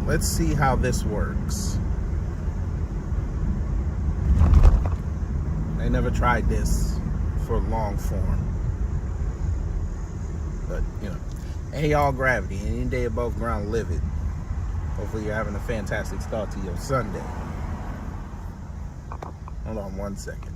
let's see how this works. I never tried this for long form. But, you know. Hey, y'all, gravity. Any day above ground, live it. Hopefully you're having a fantastic start to your Sunday. Hold on 1 second.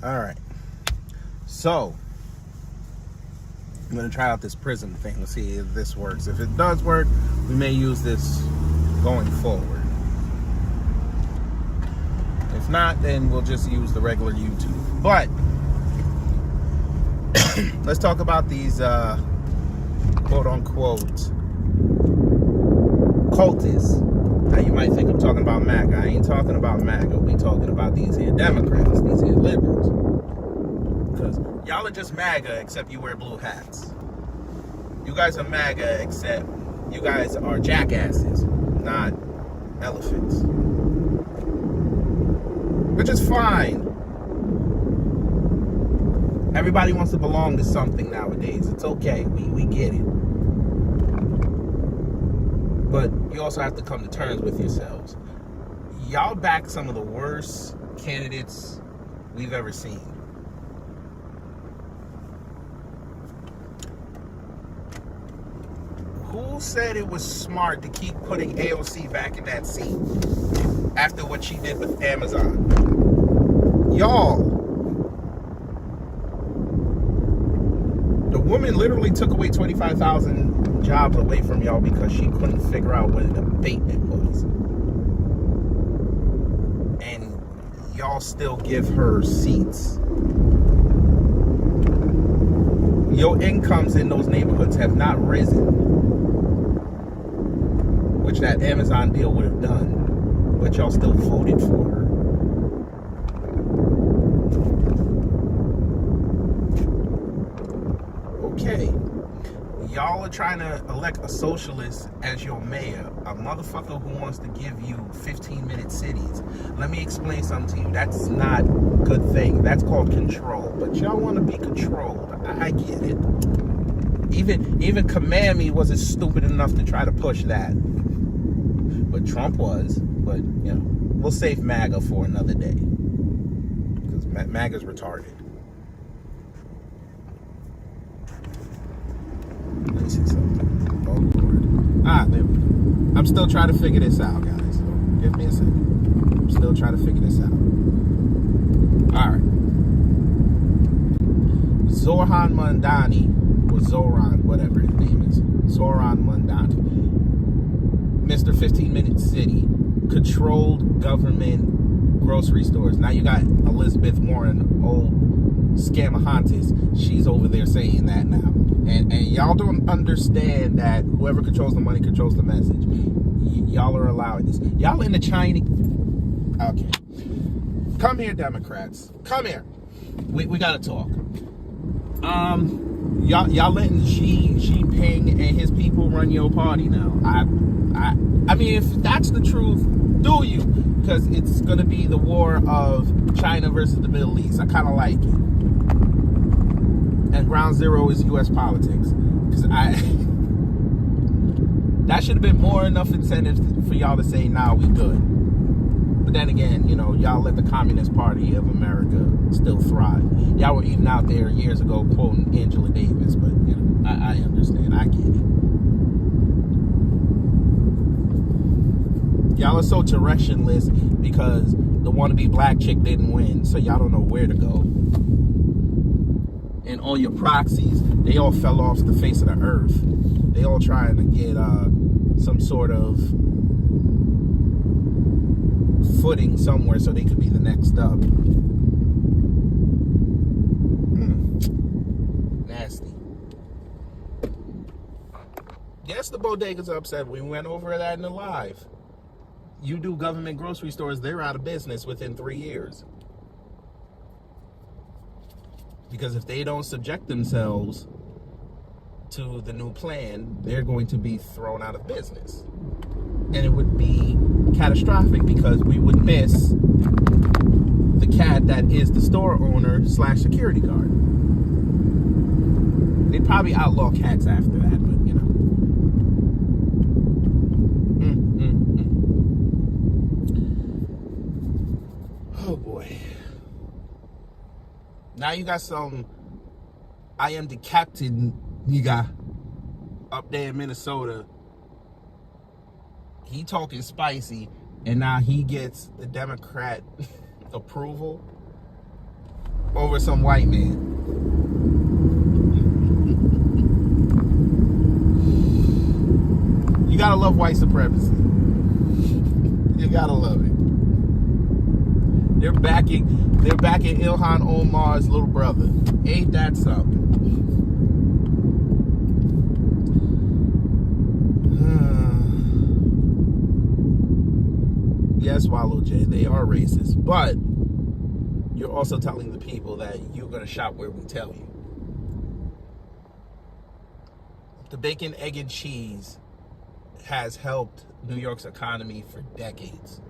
All right. So, I'm going to try out this prism thing to see if this works. If it does work, we may use this going forward. If not, then we'll just use the regular YouTube. But let's talk about these quote-unquote cultists. Now, you might think I'm talking about MAGA. I ain't talking about MAGA. We talking about these here Democrats, these here liberals. Because y'all are just MAGA, except you wear blue hats. You guys are MAGA, except you guys are jackasses, not elephants. Which is fine. Everybody wants to belong to something nowadays. It's okay. We get it. But you also have to come to terms with yourselves. Y'all back some of the worst candidates we've ever seen. Who said it was smart to keep putting AOC back in that seat after what she did with Amazon? Y'all. The woman literally took away 25,000 jobs away from y'all because she couldn't figure out what an abatement was. And y'all still give her seats. Your incomes in those neighborhoods have not risen, which that Amazon deal would have done, but y'all still voted for her. Okay, y'all are trying to elect a socialist as your mayor, a motherfucker who wants to give you 15-minute cities. Let me explain something to you. That's not a good thing. That's called control. But y'all want to be controlled. I get it. Even Command Me wasn't stupid enough to try to push that. But Trump was. But, you know, we'll save MAGA for another day. Because MAGA's retarded. Let me see something. Oh, Lord. There we go. I'm still trying to figure this out, guys. So give me a second. I'm still trying to figure this out. Alright. Zoran Mandani, or Zoran, whatever his name is. Zoran Mandani. Mr. 15-Minute City. Controlled government grocery stores. Now you got Elizabeth Warren, old Scamahantis. She's over there saying that now. And y'all don't understand that whoever controls the money controls the message. Y'all are allowing this. Y'all in the Chinese... Okay. Come here, Democrats. Come here. We gotta talk. Y'all letting Xi Jinping and his people run your party now. I mean, if that's the truth, do you? Because it's gonna be the war of China versus the Middle East. I kind of like it. And ground zero is U.S. politics. Because that should have been more enough incentive for y'all to say, nah, we good. But then again, you know, y'all let the Communist Party of America still thrive. Y'all were even out there years ago quoting Angela Davis, but, you know, I understand. I get it. Y'all are so directionless because the wannabe black chick didn't win, so y'all don't know where to go. And all your proxies, they all fell off the face of the earth. They all trying to get some sort of footing somewhere so they could be the next up. Nasty. Yes, the bodegas are upset. We went over that in the live. You do government grocery stores, they're out of business within 3 years. Because if they don't subject themselves to the new plan, they're going to be thrown out of business. And it would be catastrophic because we would miss the cat that is the store owner / security guard. They'd probably outlaw cats after that, but you know. Oh boy. Now you got some I am the captain nigga up there in Minnesota. He talking spicy, and now he gets the Democrat approval over some white man. You gotta love white supremacy. You gotta love it. They're backing Ilhan Omar's little brother. Ain't that something? Yes, Wallow J, they are racist, but you're also telling the people that you're going to shop where we tell you. The bacon, egg, and cheese has helped New York's economy for decades.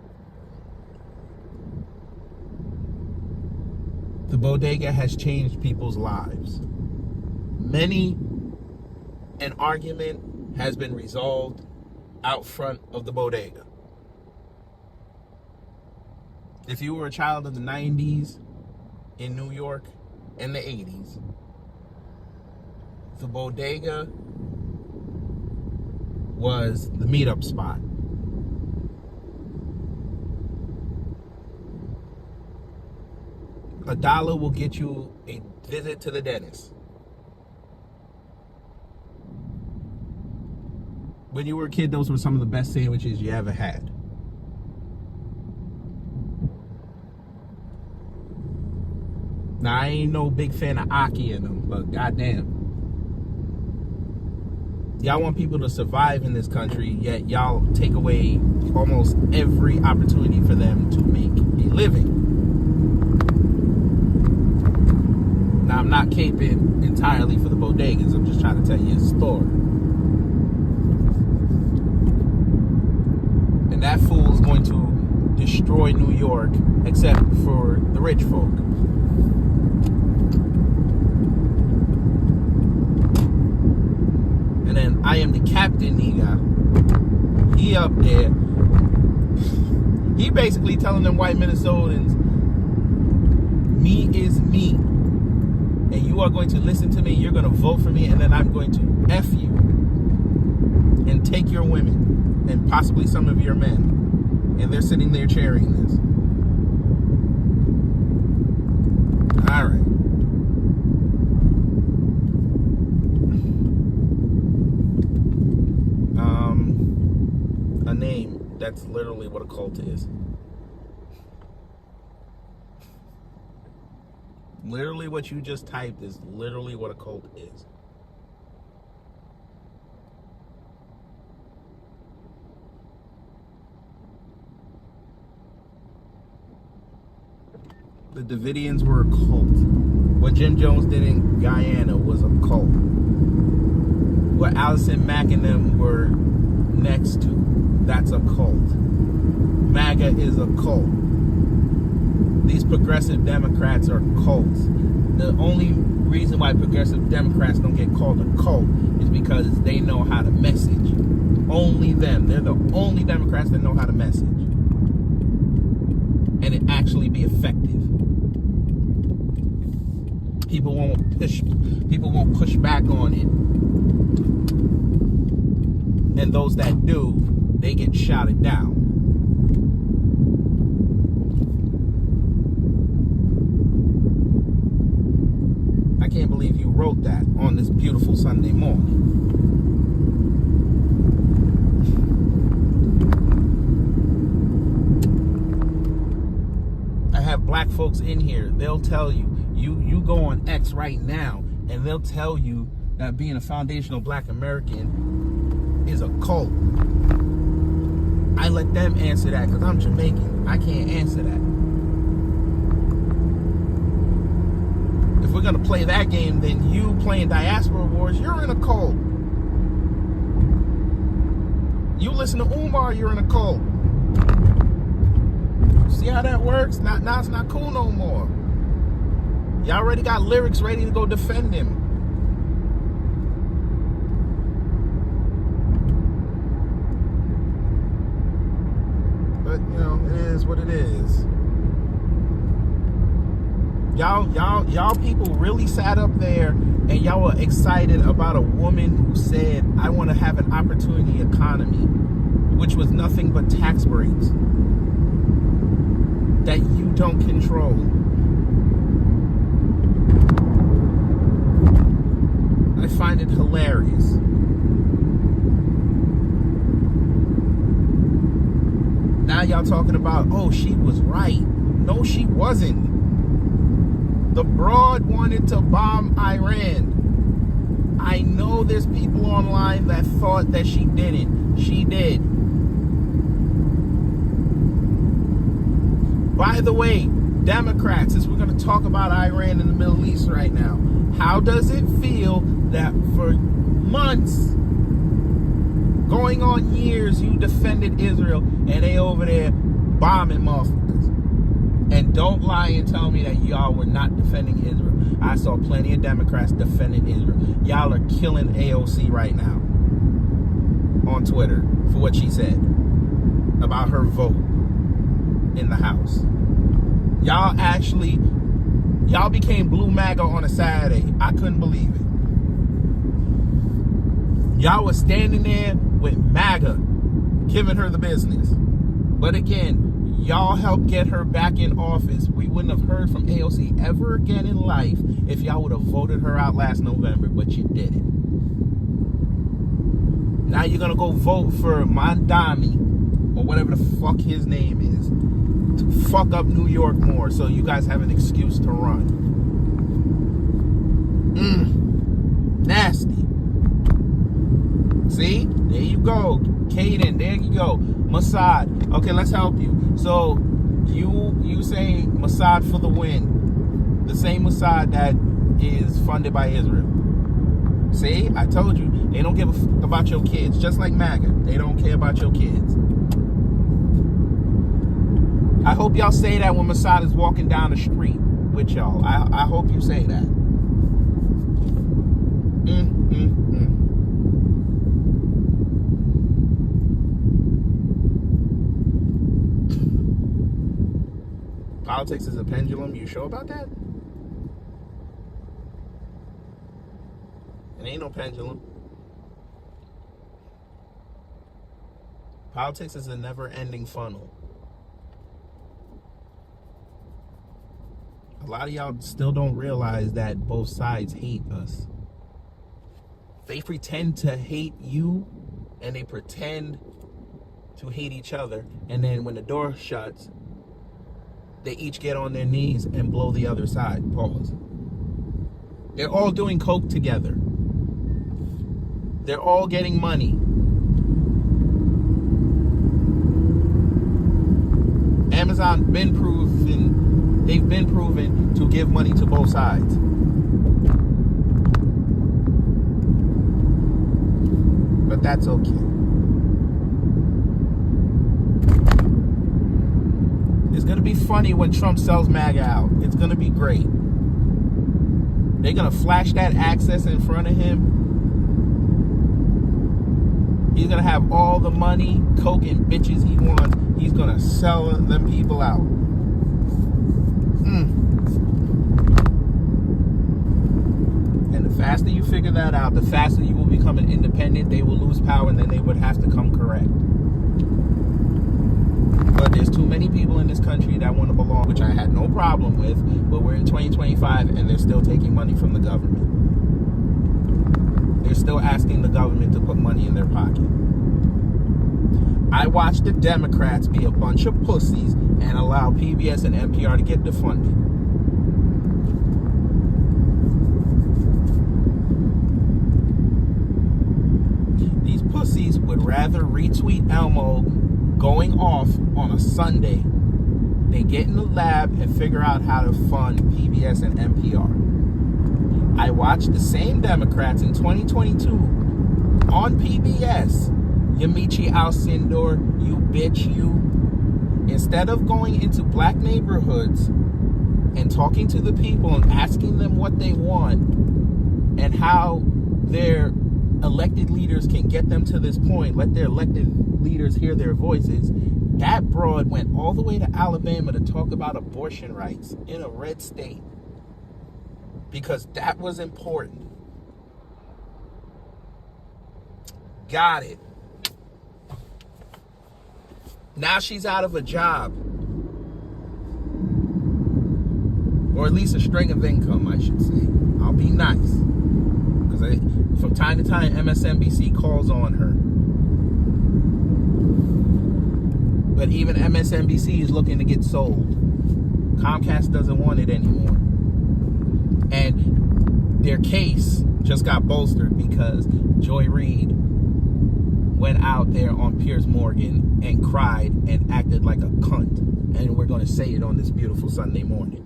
The bodega has changed people's lives. Many an argument has been resolved out front of the bodega. If you were a child of the 90s in New York and the 80s, the bodega was the meetup spot. $1 will get you a visit to the dentist. When you were a kid, those were some of the best sandwiches you ever had. Now, I ain't no big fan of Aki in them, but goddamn. Y'all want people to survive in this country, yet y'all take away almost every opportunity for them to make a living. Now, I'm not caping entirely for the bodegas. I'm just trying to tell you a story. And that fool is going to destroy New York, except for the rich folk. And then I am the captain nigga. He up there. He basically telling them white Minnesotans, me is me. And you are going to listen to me. You're going to vote for me. And then I'm going to F you. And take your women. And possibly some of your men. And they're sitting there cheering this. All right. A name. That's literally what a cult is. Literally what you just typed is literally what a cult is. The Davidians were a cult. What Jim Jones did in Guyana was a cult. What Allison Mack and them were next to, that's a cult. MAGA is a cult. These progressive Democrats are cults. The only reason why progressive Democrats don't get called a cult is because they know how to message. Only them. They're the only Democrats that know how to message. And it actually be effective. People won't push back on it. And those that do, they get shouted down. I can't believe you wrote that on this beautiful Sunday morning. I have black folks in here. They'll tell you, you go on X right now, and they'll tell you that being a foundational black American is a cult. I let them answer that because I'm Jamaican. I can't answer that. If we're going to play that game, then you playing Diaspora Wars, you're in a cult. You listen to Umar, you're in a cult. See how that works? Now it's not cool no more. Y'all already got lyrics ready to go defend him. But, you know, it is what it is. Y'all people really sat up there and y'all were excited about a woman who said, I want to have an opportunity economy, which was nothing but tax breaks that you don't control. I find it hilarious. Now y'all talking about, oh, she was right. No, she wasn't. The broad wanted to bomb Iran. I know there's people online that thought that she didn't. She did. By the way, Democrats, since we're going to talk about Iran and the Middle East right now, how does it feel that for months, going on years, you defended Israel and they over there bombing motherfuckers? And don't lie and tell me that y'all were not defending Israel. I saw plenty of Democrats defending Israel. Y'all are killing AOC right now on Twitter for what she said about her vote in the House. Y'all became blue MAGA on a Saturday. I couldn't believe it. Y'all was standing there with MAGA, giving her the business. But again, y'all helped get her back in office. We wouldn't have heard from AOC ever again in life if y'all would have voted her out last November, but you didn't. Now you're going to go vote for Mandami, or whatever the fuck his name is, to fuck up New York more so you guys have an excuse to run. Nasty. See? There you go. Caden, there you go. Mossad. Okay, let's help you. So, you say Mossad for the win. The same Mossad that is funded by Israel. See? I told you. They don't give a fuck about your kids. Just like MAGA. They don't care about your kids. I hope y'all say that when Mossad is walking down the street with y'all. I hope you say that. Politics is a pendulum. You sure about that? It ain't no pendulum. Politics is a never-ending funnel. A lot of y'all still don't realize that both sides hate us. They pretend to hate you, and they pretend to hate each other. And then when the door shuts, they each get on their knees and blow the other side. Pause. They're all doing coke together. They're all getting money. Amazon they've been proven to give money to both sides. But that's okay. It's going to be funny when Trump sells MAGA out. It's going to be great. They're going to flash that access in front of him. He's going to have all the money, coke, and bitches he wants. He's going to sell them people out. And the faster you figure that out, the faster you will become an independent. They will lose power, and then they would have to come correct. But there's too many people in this country that want to belong, which I had no problem with, but we're in 2025 and they're still taking money from the government. They're still asking the government to put money in their pocket. I watched the Democrats be a bunch of pussies and allow PBS and NPR to get defunded. These pussies would rather retweet Elmo going off on a Sunday than get in the lab and figure out how to fund PBS and NPR. I watched the same Democrats in 2022 on PBS Yamiche Alcindor, you bitch, you. Instead of going into black neighborhoods and talking to the people and asking them what they want and how their elected leaders can get them to this point, let their elected leaders hear their voices, that broad went all the way to Alabama to talk about abortion rights in a red state because that was important. Got it. Now she's out of a job. Or at least a string of income, I should say. I'll be nice. Because from time to time, MSNBC calls on her. But even MSNBC is looking to get sold. Comcast doesn't want it anymore. And their case just got bolstered because Joy Reid went out there on Piers Morgan and cried and acted like a cunt. And we're going to say it on this beautiful Sunday morning.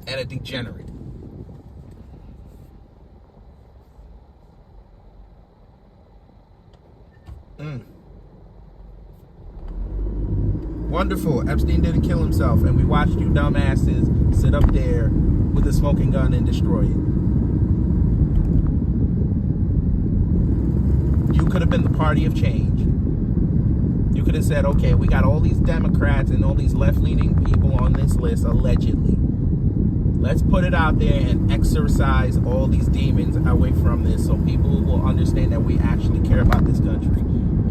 And a degenerate. Wonderful. Epstein didn't kill himself, and we watched you dumbasses sit up there with a smoking gun and destroy it. You could have been the party of change. You could have said, okay, we got all these Democrats and all these left-leaning people on this list, allegedly. Let's put it out there and exorcise all these demons away from this so people will understand that we actually care about this country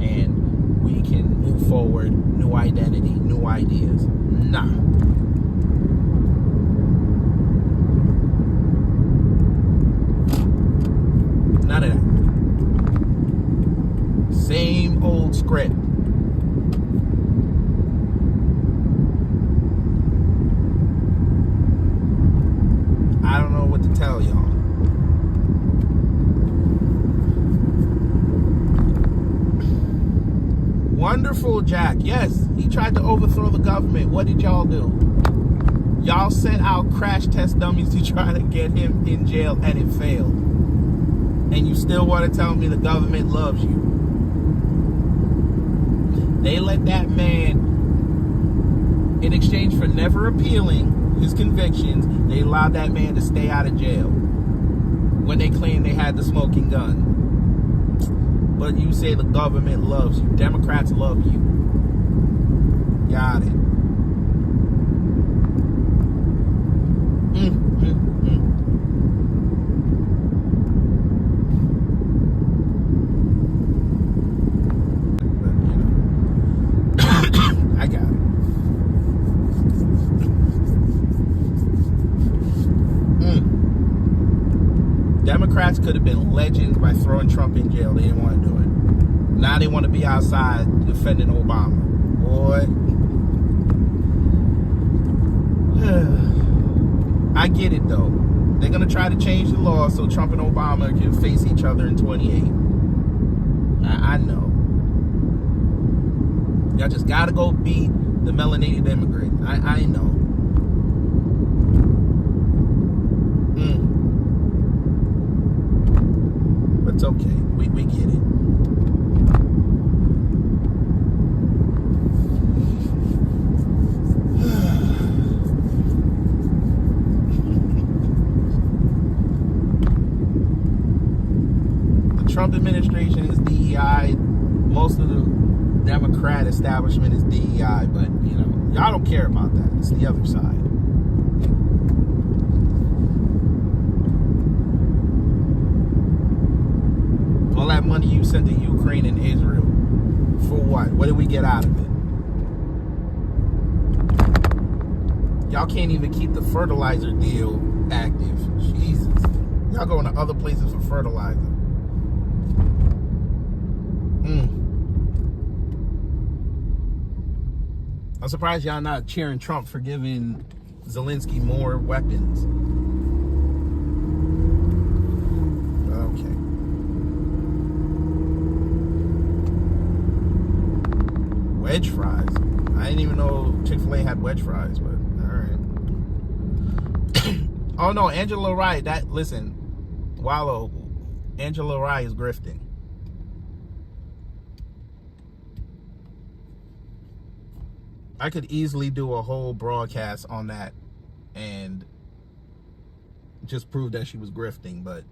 and we can move forward, new identity, new ideas. Nah. None of that. Same old script. I don't know what to tell y'all. Wonderful Jack. Yes, he tried to overthrow the government. What did y'all do? Y'all sent out crash test dummies to try to get him in jail, and it failed. And you still want to tell me the government loves you? They let that man, in exchange for never appealing his convictions, they allowed that man to stay out of jail when they claimed they had the smoking gun. But you say the government loves you. Democrats love you. Got it. I got it. Democrats could have been legends by throwing Trump in jail. They didn't want to do it. Now they want to be outside defending Obama. Boy. I get it, though. They're going to try to change the law so Trump and Obama can face each other in 28. I know. Y'all just got to go beat the melanated immigrant. I know. But it's okay. We get it. The Trump administration is DEI. Most of the Democrat establishment is DEI, but you know, y'all don't care about that. It's the other side. All that money you sent to Ukraine and Israel, for what? What did we get out of it? Y'all can't even keep the fertilizer deal active. Jesus. Y'all going to other places for fertilizer. I'm surprised y'all not cheering Trump for giving Zelensky more weapons. Okay. Wedge fries. I didn't even know Chick-fil-A had wedge fries, but alright. Oh no, Angela Rye, listen, Wallow, Angela Rye is grifting. I could easily do a whole broadcast on that and just prove that she was grifting, but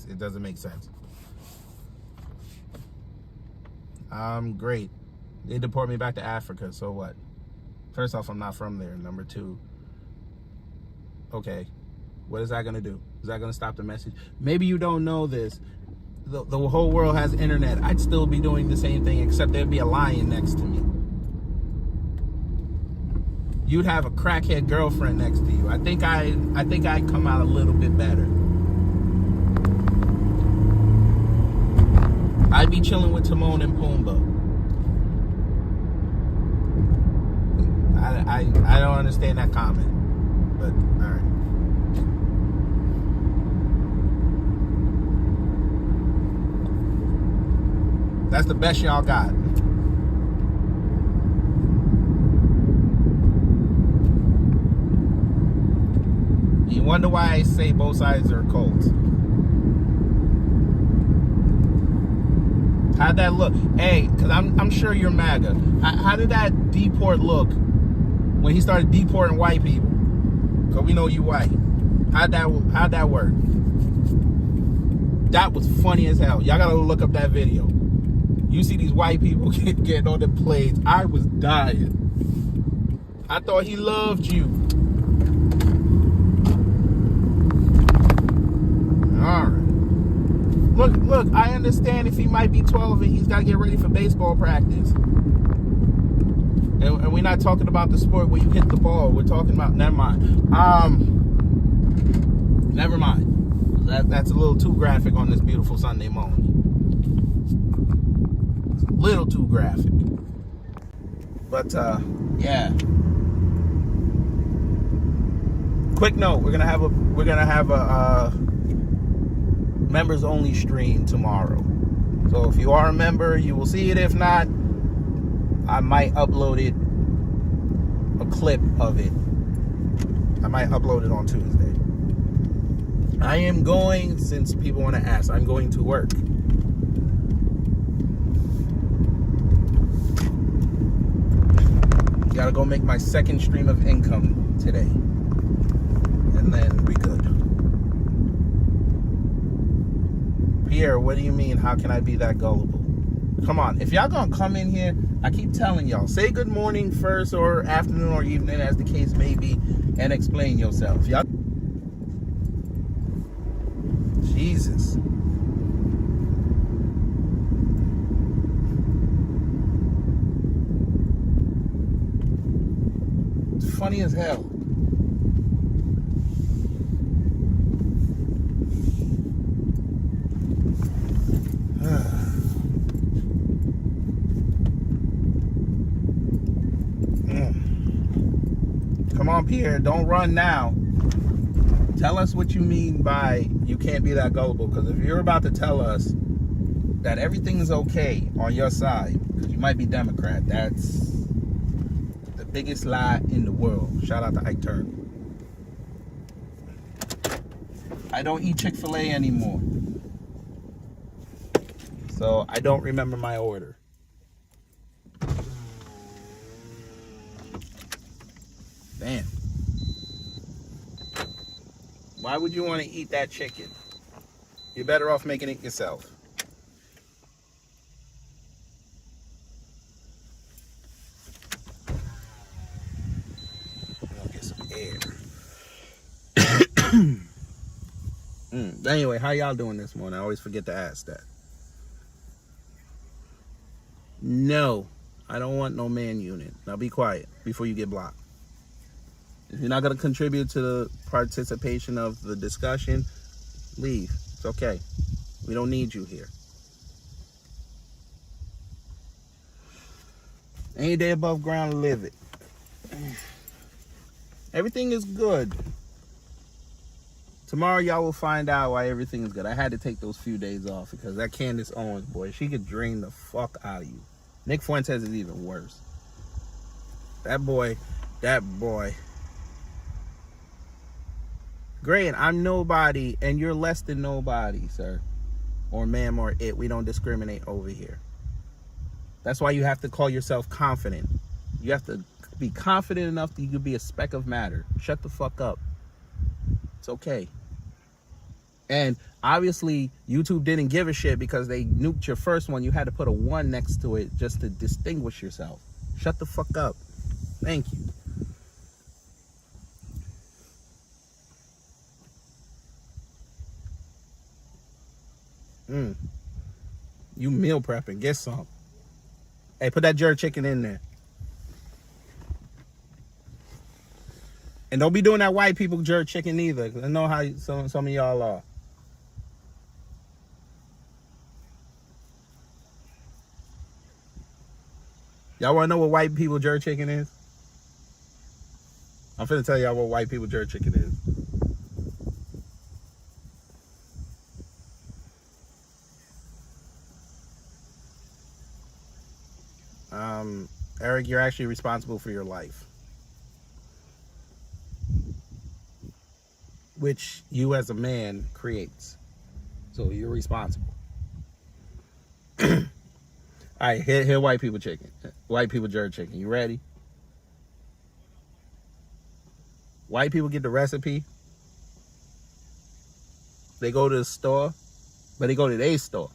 it doesn't make sense. Great. They deport me back to Africa, so what? First off, I'm not from there. Number two, okay, what is that going to do? Is that going to stop the message? Maybe you don't know this. The whole world has internet. I'd still be doing the same thing, except there'd be a lion next to me. You'd have a crackhead girlfriend next to you. I think I'd come out a little bit better. I'd be chilling with Timon and Pumbaa. I don't understand that comment, but all right. That's the best y'all got. You wonder why I say both sides are cults. How'd that look? Hey, because I'm sure you're MAGA. How did that deport look when he started deporting white people? Because we know you white. How'd that work? That was funny as hell. Y'all gotta look up that video. You see these white people getting on the planes. I was dying. I thought he loved you. All right. Look, I understand if he might be 12 and he's got to get ready for baseball practice. And we're not talking about the sport where you hit the ball. We're talking about, never mind. Never mind. That's a little too graphic on this beautiful Sunday morning. It's a little too graphic. But, yeah. Quick note, we're gonna have a members only stream tomorrow. So if you are a member, you will see it. If not, I might upload it, a clip of it. I might upload it on Tuesday. I am going, since people want to ask, I'm going to work. Gotta go make my second stream of income today. And then we good. Pierre, what do you mean? How can I be that gullible? Come on, if y'all gonna come in here, I keep telling y'all, say good morning first, or afternoon, or evening, as the case may be, and explain yourself. Y'all, Jesus. It's funny as hell. Come on, Pierre, don't run now. Tell us what you mean by you can't be that gullible, because if you're about to tell us that everything is okay on your side, because you might be Democrat, that's the biggest lie in the world. Shout out to Ike Turner. I don't eat Chick-fil-A anymore, so I don't remember my order. Damn. Why would you want to eat that chicken? You're better off making it yourself. I'll get some air. Anyway, how y'all doing this morning? I always forget to ask that. No, I don't want no man unit. Now be quiet before you get blocked. If you're not going to contribute to the participation of the discussion, leave. It's okay. We don't need you here. Any day above ground, live it. Everything is good. Tomorrow, y'all will find out why everything is good. I had to take those few days off because that Candace Owens, boy, she could drain the fuck out of you. Nick Fuentes is even worse. That boy. Great, I'm nobody, and you're less than nobody, sir. Or ma'am, or it. We don't discriminate over here. That's why you have to call yourself confident. You have to be confident enough that you could be a speck of matter. Shut the fuck up. It's okay. And obviously, YouTube didn't give a shit because they nuked your first one. You had to put a 1 next to it just to distinguish yourself. Shut the fuck up. Thank you. You meal prepping. Get some. Hey, put that jerk chicken in there. And don't be doing that white people jerk chicken either. I know how some of y'all are. Y'all want to know what white people jerk chicken is? I'm finna tell y'all what white people jerk chicken is. Eric, you're actually responsible for your life. Which you as a man creates. So you're responsible. All right, here white people chicken. White people jerk chicken. You ready? White people get the recipe. They go to the store, but they go to their store.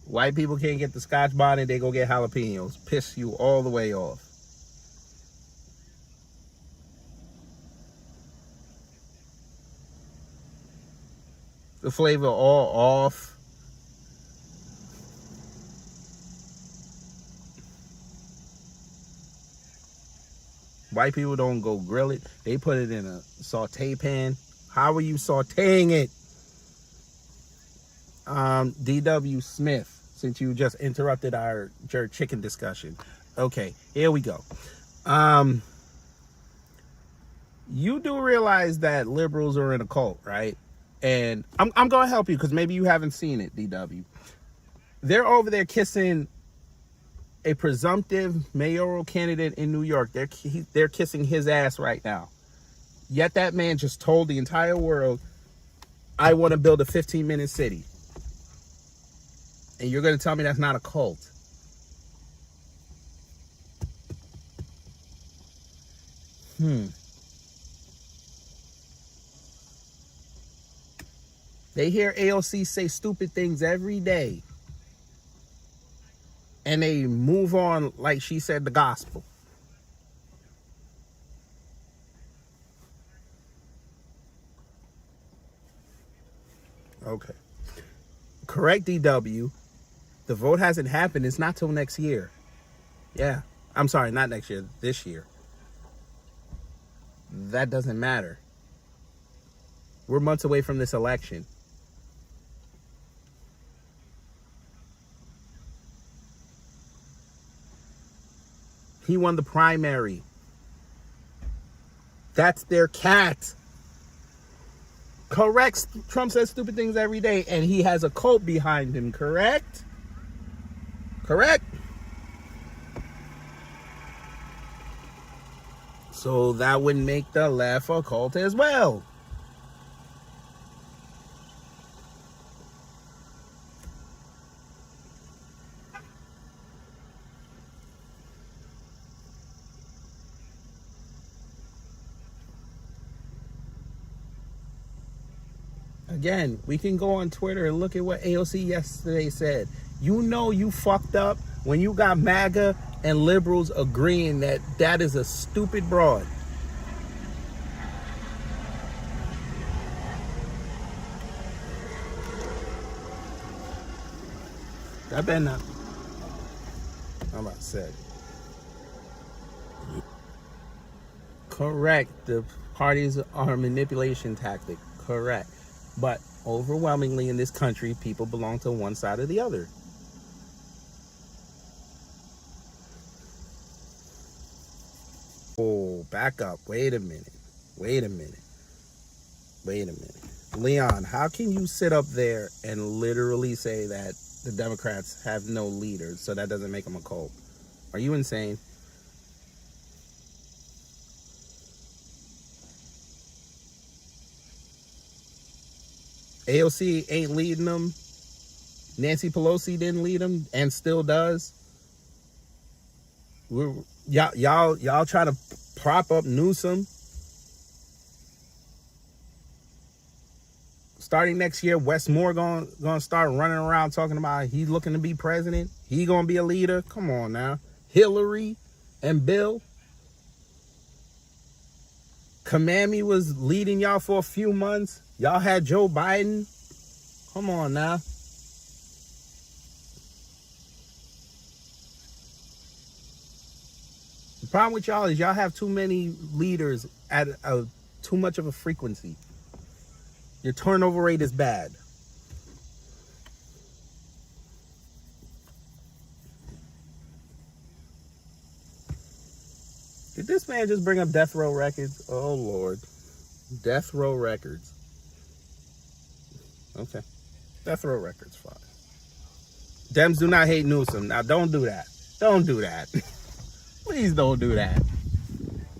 White people can't get the Scotch bonnet, they go get jalapenos. Piss you all the way off. The flavor all off. White people don't go grill it. They put it in a saute pan. How are you sauteing it? DW Smith, since you just interrupted our jerk chicken discussion. Okay, here we go. You do realize that liberals are in a cult, right? And I'm going to help you because maybe you haven't seen it, DW. They're over there kissing a presumptive mayoral candidate in New York. They're kissing his ass right now. Yet that man just told the entire world, I want to build a 15-minute city. And you're going to tell me that's not a cult? They hear AOC say stupid things every day. And they move on like she said the gospel. Okay. Correct, DW. The vote hasn't happened. It's not till next year. Yeah. I'm sorry, not next year. This year. That doesn't matter. We're months away from this election. He won the primary. That's their cat. Correct. Trump says stupid things every day, and he has a cult behind him, correct? Correct? So that would make the left a cult as well. Again, we can go on Twitter and look at what AOC yesterday said. You know you fucked up when you got MAGA and liberals agreeing that that is a stupid broad. I bet not. I'm about to say. Correct. The parties are a manipulation tactic. Correct. But overwhelmingly in this country, people belong to one side or the other. Oh, back up. Wait a minute. Leon, how can you sit up there and literally say that the Democrats have no leaders, so that doesn't make them a cult? Are you insane? AOC ain't leading them. Nancy Pelosi didn't lead them and still does. Y'all try to prop up Newsom. Starting next year, Wes Moore gonna start running around talking about he's looking to be president. He gonna be a leader. Come on now. Hillary and Bill. Kamami was leading y'all for a few months. Y'all had Joe Biden. Come on now. The problem with y'all is y'all have too many leaders at too much of a frequency. Your turnover rate is bad. Did this man just bring up Death Row Records? Oh, Lord. Death Row Records. Okay. Death Row Records, fine. Dems do not hate Newsom. Now, don't do that. Don't do that. Please don't do that.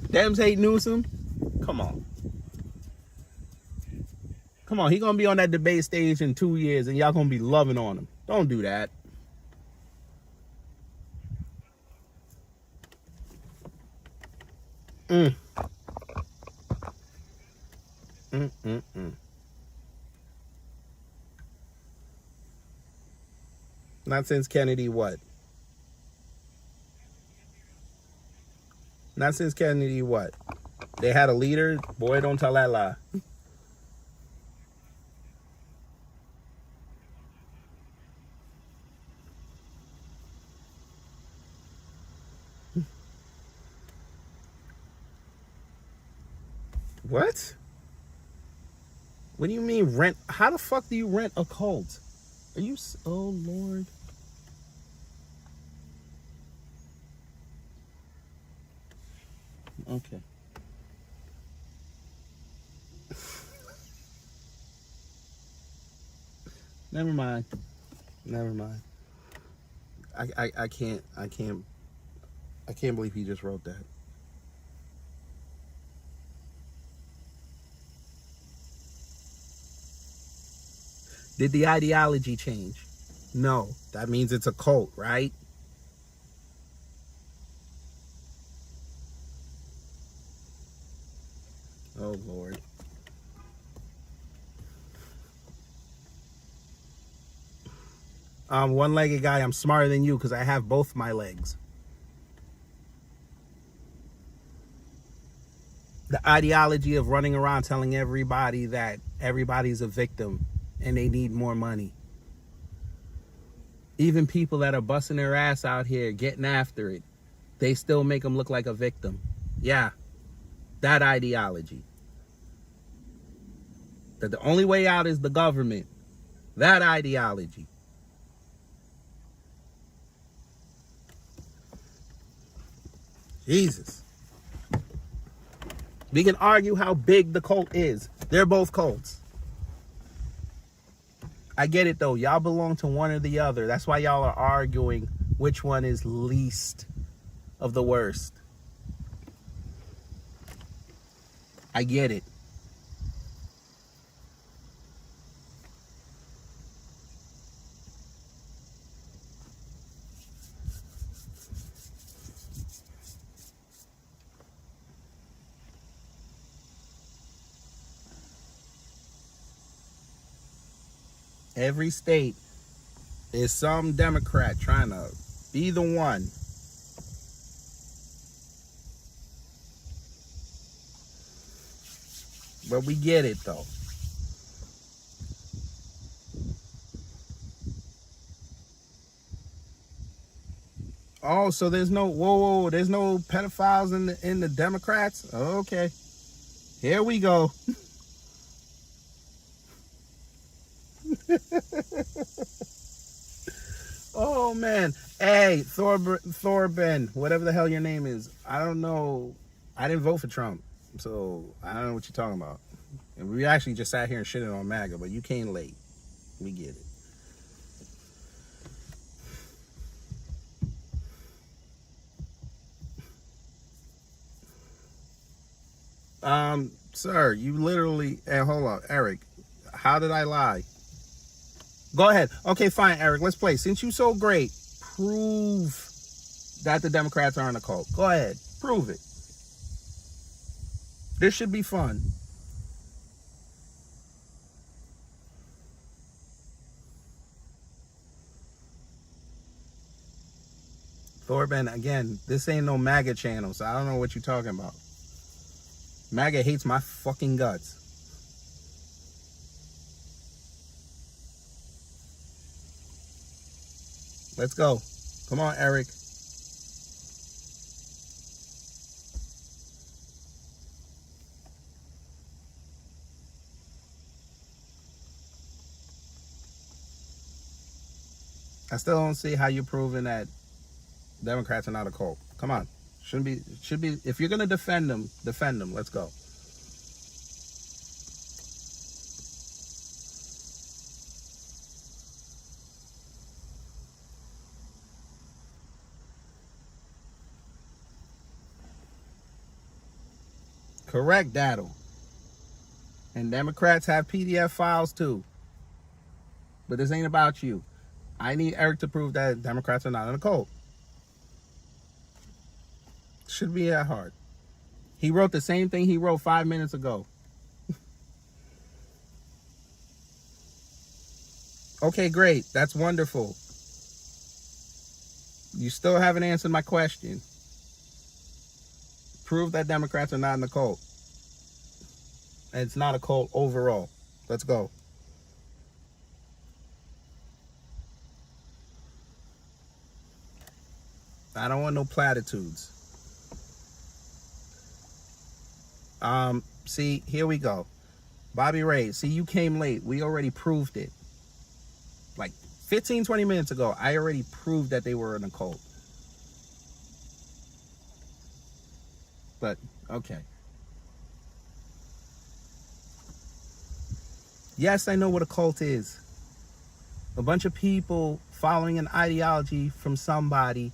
Dems hate Newsom? Come on. Come on, he gonna be on that debate stage in 2 years and y'all gonna be loving on him. Don't do that. Not since Kennedy what? Not since Kennedy what? They had a leader? Boy, don't tell that lie. What? What do you mean rent? How the fuck do you rent a cult? Are you... Oh, Lord. Okay. Never mind. Never mind. I can't believe he just wrote that. Did the ideology change? No. That means it's a cult, right? Oh, Lord. One-legged guy, I'm smarter than you because I have both my legs. The ideology of running around telling everybody that everybody's a victim and they need more money. Even people that are busting their ass out here getting after it, they still make them look like a victim. Yeah, that ideology. That the only way out is the government. That ideology. Jesus. We can argue how big the cult is. They're both cults. I get it though. Y'all belong to one or the other. That's why y'all are arguing which one is least of the worst. I get it. Every state is some Democrat trying to be the one. But we get it though. Oh, so there's no whoa, there's no pedophiles in the Democrats? Okay. Here we go. Oh man. Hey, Thorben, whatever the hell your name is. I don't know. I didn't vote for Trump. So I don't know what you're talking about. And we actually just sat here and shitted on MAGA, but you came late. We get it. Sir, you literally, and hold on, Eric, how did I lie? Go ahead. Okay, fine, Eric, let's play. Since you're so great, prove that the Democrats aren't a cult. Go ahead. Prove it. This should be fun. Thorben, again, this ain't no MAGA channel, so I don't know what you're talking about. MAGA hates my fucking guts. Let's go. Come on, Eric. I still don't see how you're proving that Democrats are not a cult. Come on. Should be, if you're going to defend them, defend them. Let's go. Correct, Daddle. And Democrats have PDF files too. But this ain't about you. I need Eric to prove that Democrats are not in a cult. Should be that hard. He wrote the same thing he wrote 5 minutes ago. Okay, great. That's wonderful. You still haven't answered my question. Prove that Democrats are not in the cult. And it's not a cult overall. Let's go. I don't want no platitudes. See, here we go. Bobby Ray, see, you came late. We already proved it. Like 15, 20 minutes ago, I already proved that they were in a cult. But, okay. Yes, I know what a cult is. A bunch of people following an ideology from somebody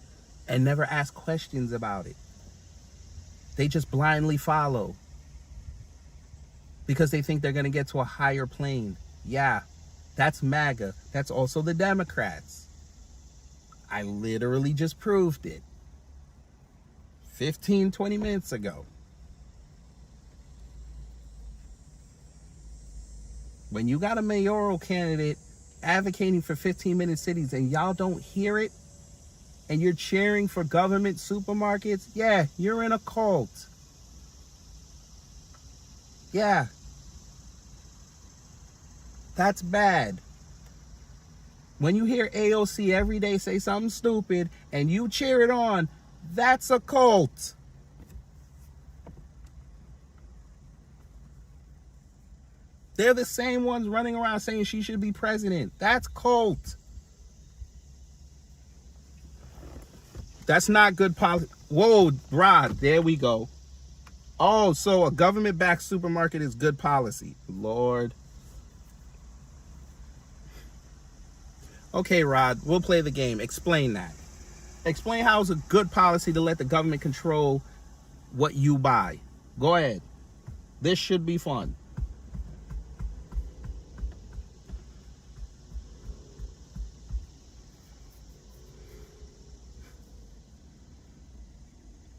and never ask questions about it. They just blindly follow because they think they're going to get to a higher plane. Yeah, that's MAGA. That's also the Democrats. I literally just proved it 15, 20 minutes ago. When you got a mayoral candidate advocating for 15-minute cities and y'all don't hear it, and you're cheering for government supermarkets, yeah, you're in a cult. Yeah. That's bad. When you hear AOC every day say something stupid and you cheer it on, that's a cult. They're the same ones running around saying she should be president. That's cult. That's not good policy. Whoa, Rod, there we go. Oh, so a government-backed supermarket is good policy. Lord. Okay, Rod, we'll play the game. Explain that. Explain how it's a good policy to let the government control what you buy. Go ahead. This should be fun.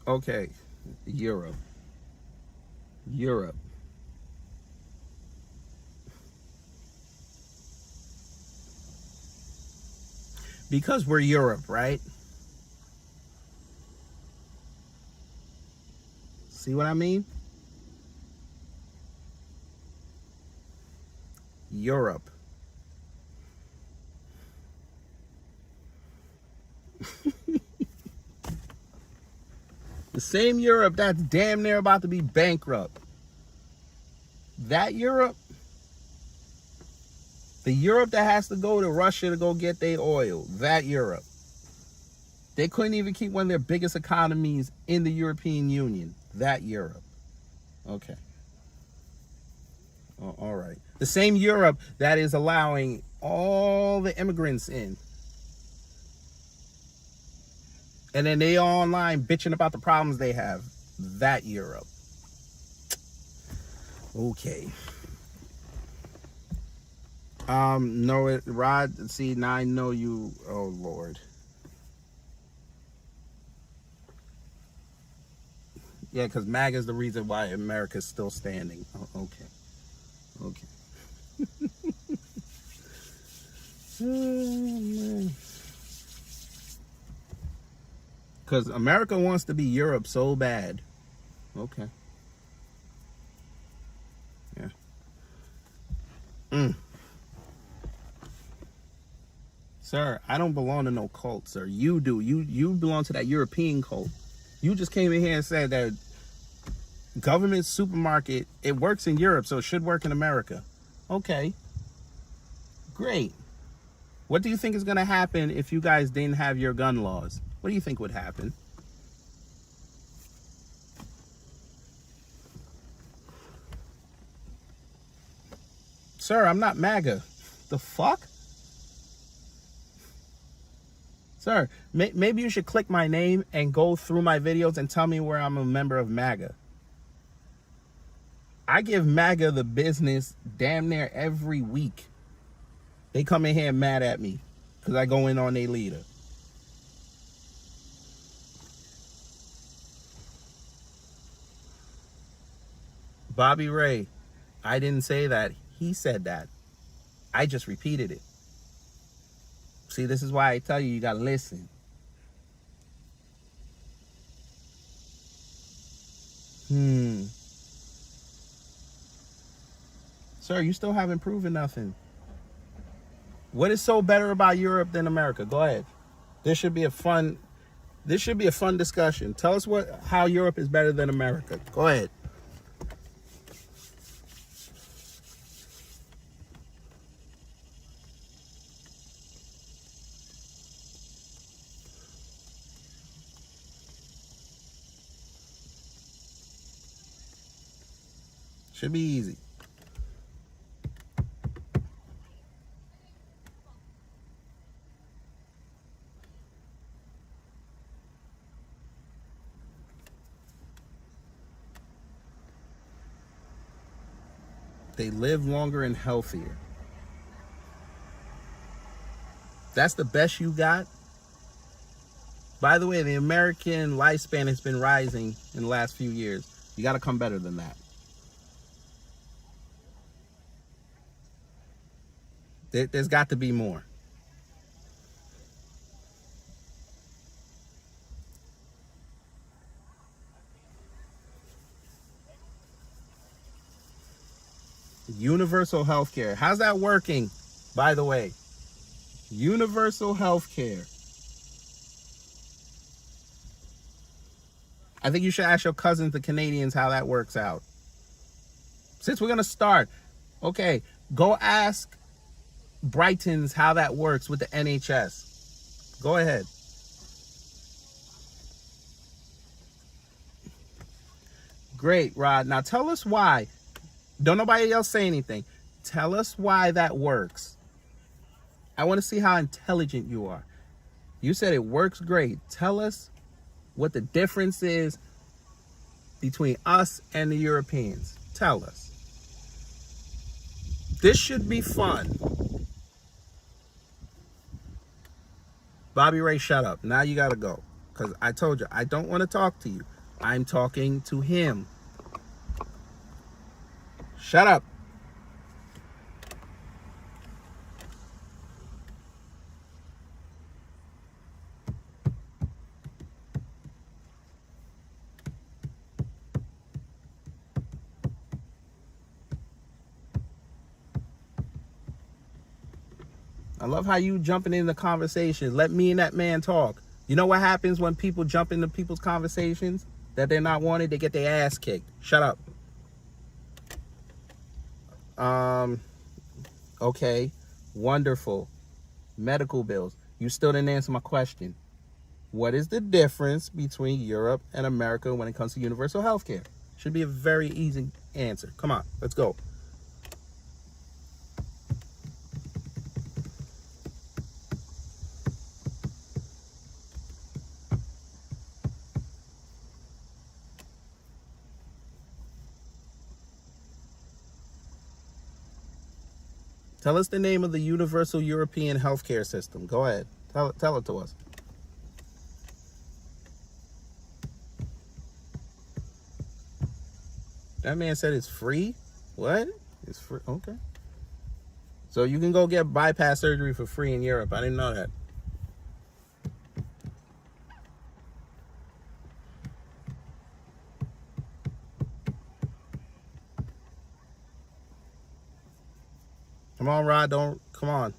Okay, Europe. Because we're Europe, right? See what I mean? Europe. The same Europe that's damn near about to be bankrupt. That Europe, the Europe that has to go to Russia to go get their oil, that Europe. They couldn't even keep one of their biggest economies in the European Union, that Europe. Okay. Oh, all right. The same Europe that is allowing all the immigrants in. And then they all online bitching about the problems they have. That Europe. Okay. No, Rod, see, now I know you. Oh, Lord. Yeah, because MAGA is the reason why America's still standing. Oh, okay. Okay. Oh, man. Because America wants to be Europe so bad. Okay. Yeah. Sir, I don't belong to no cult, sir. You do. You belong to that European cult. You just came in here and said that government supermarket, it works in Europe, so it should work in America. Okay. Great. What do you think is going to happen if you guys didn't have your gun laws? What do you think would happen? Sir, I'm not MAGA. The fuck? Sir, maybe you should click my name and go through my videos and tell me where I'm a member of MAGA. I give MAGA the business damn near every week. They come in here mad at me because I go in on their leader. Bobby Ray, I didn't say that. He said that. I just repeated it. See, this is why I tell you gotta listen. Sir, you still haven't proven nothing. What is so better about Europe than America? Go ahead. This should be a fun discussion. Tell us how Europe is better than America. Go ahead. Should be easy. They live longer and healthier. That's the best you got? By the way, the American lifespan has been rising in the last few years. You got to come better than that. There's got to be more. Universal health care. How's that working, by the way? Universal health care. I think you should ask your cousins, the Canadians, how that works out. Since we're going to start, okay, go ask Brightons how that works with the NHS. Go ahead. Great, Rod. Now tell us why. Don't nobody else say anything. Tell us why that works. I want to see how intelligent you are. You said it works great. Tell us what the difference is between us and the Europeans. Tell us. This should be fun. Bobby Ray, shut up. Now you got to go. Because I told you, I don't want to talk to you. I'm talking to him. Shut up. I love how you jumping in the conversation. Let me and that man talk. You know what happens when people jump into people's conversations that they're not wanted? They get their ass kicked. Shut up. Okay. Wonderful. Medical bills. You still didn't answer my question. What is the difference between Europe and America when it comes to universal health care? Should be a very easy answer. Come on, let's go. Tell us the name of the universal European healthcare system. Go ahead. Tell it to us. That man said it's free. What? It's free. Okay. So you can go get bypass surgery for free in Europe. I didn't know that. Come on, Rod. Don't come on.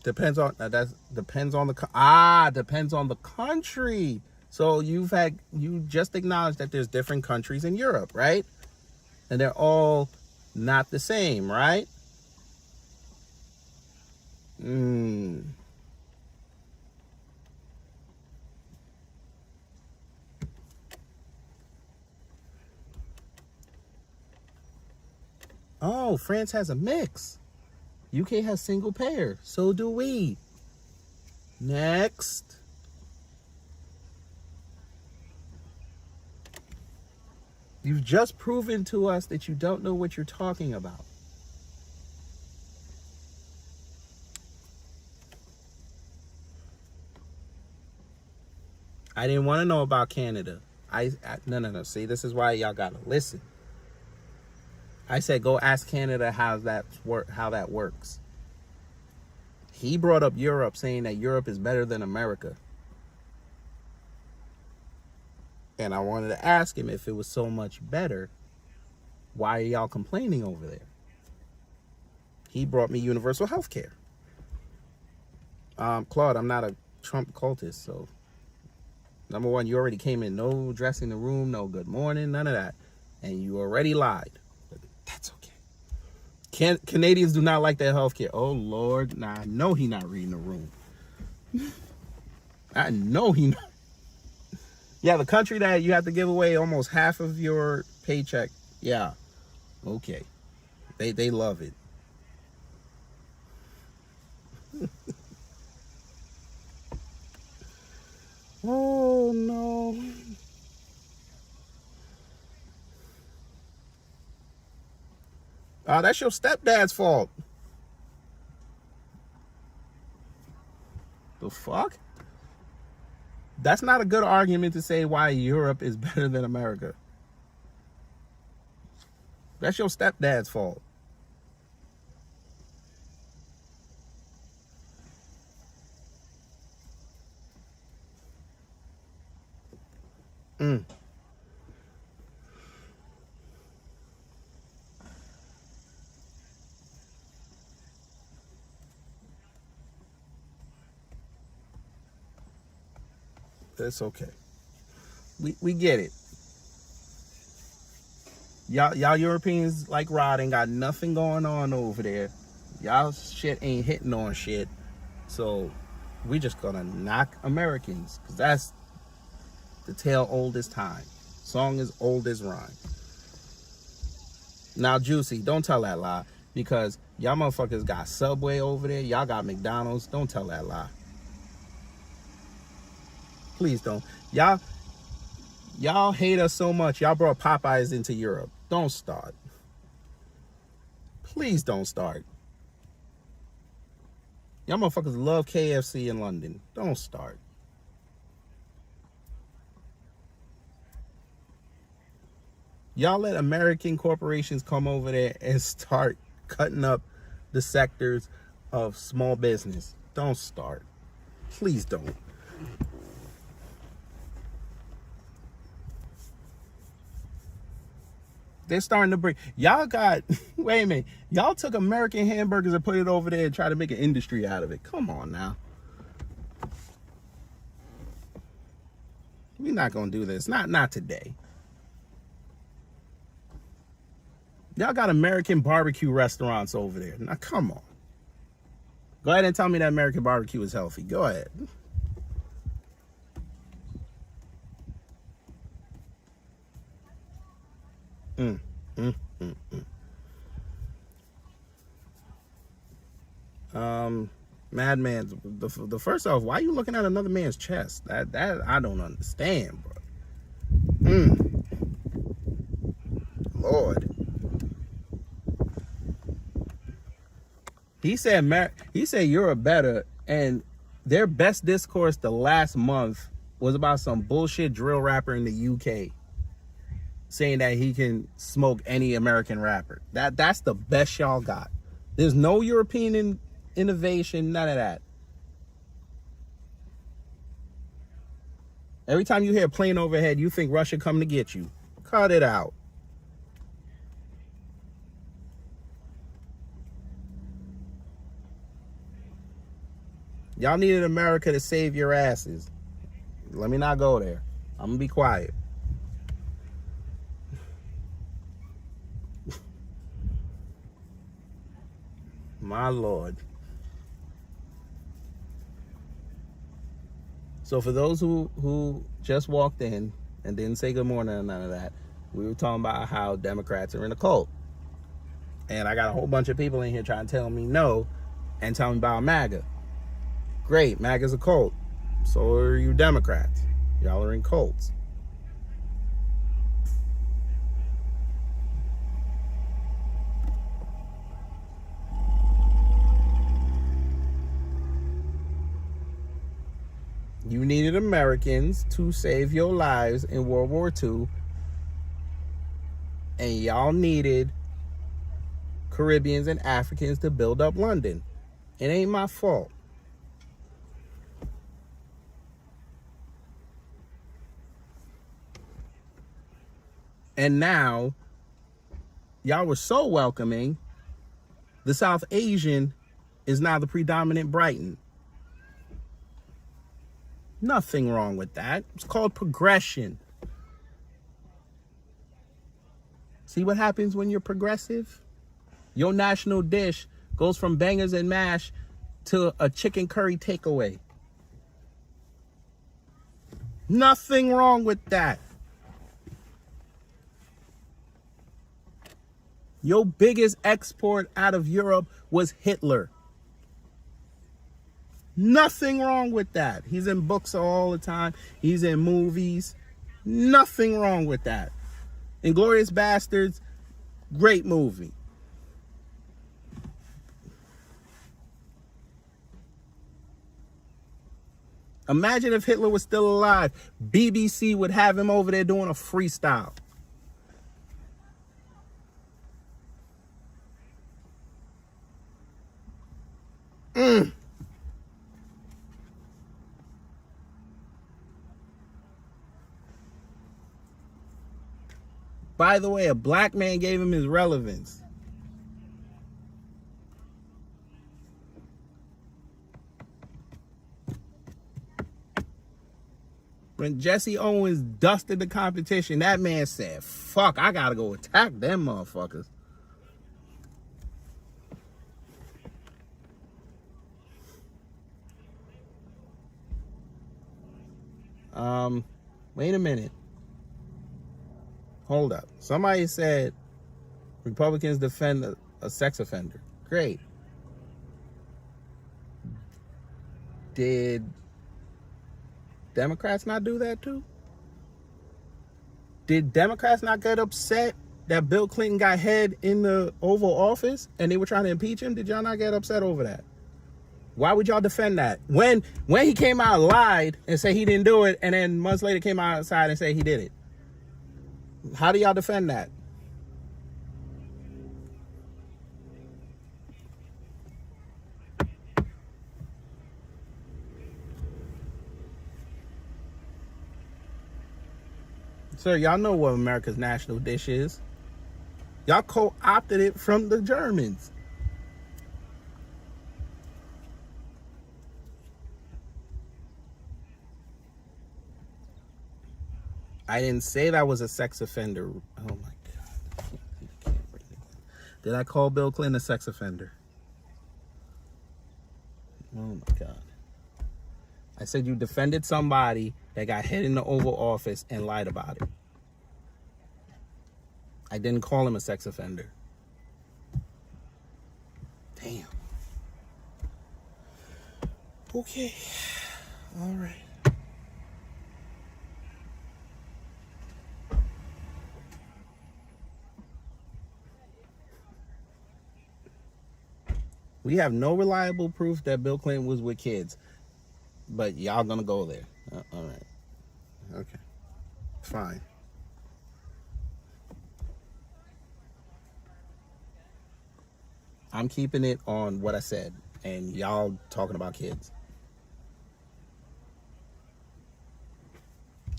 Depends on depends on the country. So you just acknowledged that there's different countries in Europe, right? And they're all not the same, right? Oh, France has a mix. UK has single payer. So do we. Next. You've just proven to us that you don't know what you're talking about. I didn't want to know about Canada. No. See, this is why y'all gotta listen. I said go ask Canada how that works. He brought up Europe, saying that Europe is better than America. And I wanted to ask him, if it was so much better, why are y'all complaining over there? He brought me universal health care. Claude, I'm not a Trump cultist, so number one, you already came in, no dressing the room, no good morning, none of that. And you already lied. But that's okay. Canadians do not like that health care. Oh, Lord. Nah, I know he not reading the room. I know he not. Yeah, the country that you have to give away almost half of your paycheck. Yeah. Okay. They love it. Oh, no. That's your stepdad's fault. The fuck? That's not a good argument to say why Europe is better than America. That's your stepdad's fault. It's okay. We get it. Y'all Europeans like Rod ain't got nothing going on over there. Y'all shit ain't hitting on shit. So we just gonna knock Americans, because that's the tale old as time. Song is old as rhyme. Now, Juicy, don't tell that lie, because y'all motherfuckers got Subway over there. Y'all got McDonald's. Don't tell that lie. Please don't. Y'all hate us so much. Y'all brought Popeyes into Europe. Don't start. Please don't start. Y'all motherfuckers love KFC in London. Don't start. Y'all let American corporations come over there and start cutting up the sectors of small business. Don't start. Please don't. They're starting to bring, y'all got, wait a minute, y'all took American hamburgers and put it over there and tried to make an industry out of it. Come on now. We're not going to do this. Not today. Y'all got American barbecue restaurants over there. Now, come on. Go ahead and tell me that American barbecue is healthy. Go ahead. Madman, the first off, why are you looking at another man's chest? That I don't understand, bro. Lord. He said Europe better, and their best discourse the last month was about some bullshit drill rapper in the UK. saying that he can smoke any American rapper. That's the best y'all got. There's no European innovation, none of that. Every time you hear a plane overhead, you think Russia coming to get you. Cut it out. Y'all needed America to save your asses. Let me not go there. I'm gonna be quiet. My Lord. So for those who just walked in and didn't say good morning or none of that, we were talking about how Democrats are in a cult. And I got a whole bunch of people in here trying to tell me no and tell me about MAGA. Great, MAGA's a cult. So are you Democrats. Y'all are in cults. You needed Americans to save your lives in World War II, and y'all needed Caribbeans and Africans to build up London. It ain't my fault. And now, y'all were so welcoming, the South Asian is now the predominant Brighton. Nothing wrong with that. It's called progression. See what happens when you're progressive? Your national dish goes from bangers and mash to a chicken curry takeaway. Nothing wrong with that. Your biggest export out of Europe was Hitler. Nothing wrong with that. He's in books all the time. He's in movies. Nothing wrong with that. Inglourious Bastards, great movie. Imagine if Hitler was still alive. BBC would have him over there doing a freestyle. By the way, a black man gave him his relevance. When Jesse Owens dusted the competition, that man said, fuck, I gotta go attack them motherfuckers. Wait a minute. Hold up. Somebody said Republicans defend a sex offender. Great. Did Democrats not do that too? Did Democrats not get upset that Bill Clinton got head in the Oval Office and they were trying to impeach him? Did y'all not get upset over that? Why would y'all defend that? When he came out and lied and said he didn't do it, and then months later came outside and said he did it. How do y'all defend that? Sir, y'all know what America's national dish is. Y'all co-opted it from the Germans. I didn't say that was a sex offender. Oh my God. Did I call Bill Clinton a sex offender? Oh my God. I said you defended somebody that got hit in the Oval Office and lied about it. I didn't call him a sex offender. Damn. Okay. All right. We have no reliable proof that Bill Clinton was with kids, but y'all gonna go there. All right. Okay. Fine. I'm keeping it on what I said, and y'all talking about kids.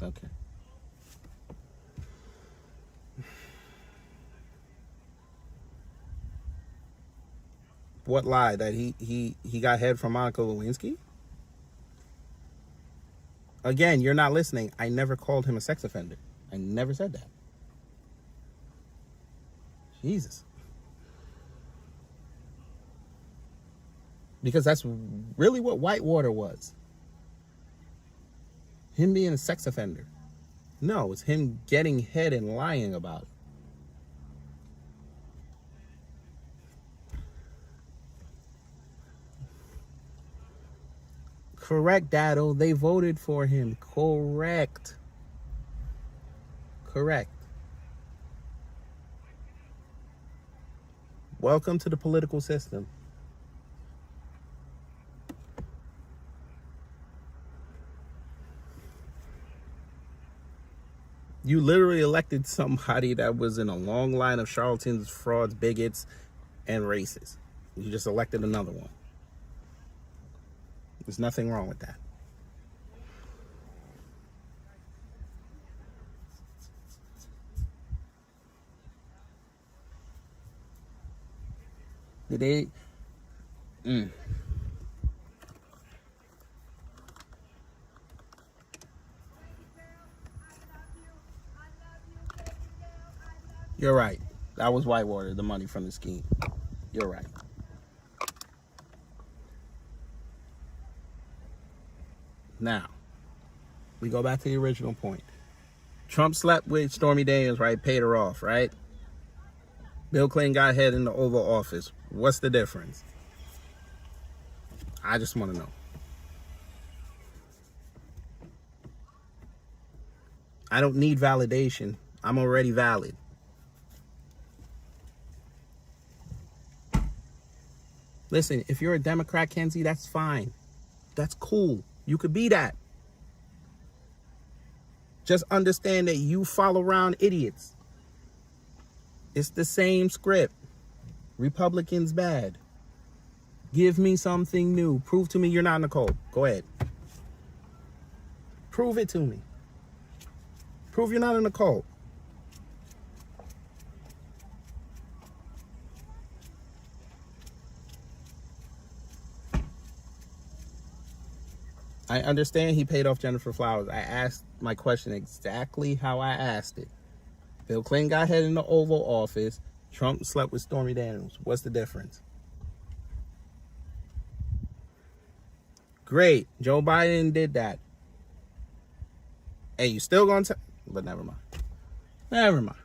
Okay. What lie? That he got head from Monica Lewinsky? Again, you're not listening. I never called him a sex offender. I never said that. Jesus. Because that's really what Whitewater was. Him being a sex offender. No, it's him getting head and lying about it. Correct, Dado. They voted for him. Correct. Correct. Welcome to the political system. You literally elected somebody that was in a long line of charlatans, frauds, bigots, and racists. You just elected another one. There's nothing wrong with that. Did they? You're right. That was Whitewater, the money from the scheme. You're right. Now, we go back to the original point. Trump slept with Stormy Daniels, right? Paid her off, right? Bill Clinton got head in the Oval Office. What's the difference? I just want to know. I don't need validation. I'm already valid. Listen, if you're a Democrat, Kenzie, that's fine. That's cool. You could be that. Just understand that you follow around idiots. It's the same script. Republicans bad. Give me something new. Prove to me you're not in the cold. Go ahead. Prove it to me. Prove you're not in the cold. I understand he paid off Jennifer Flowers. I asked my question exactly how I asked it. Bill Clinton got head in the Oval Office. Trump slept with Stormy Daniels. What's the difference? Great. Joe Biden did that. Hey, you still gonna tell? But never mind. Never mind.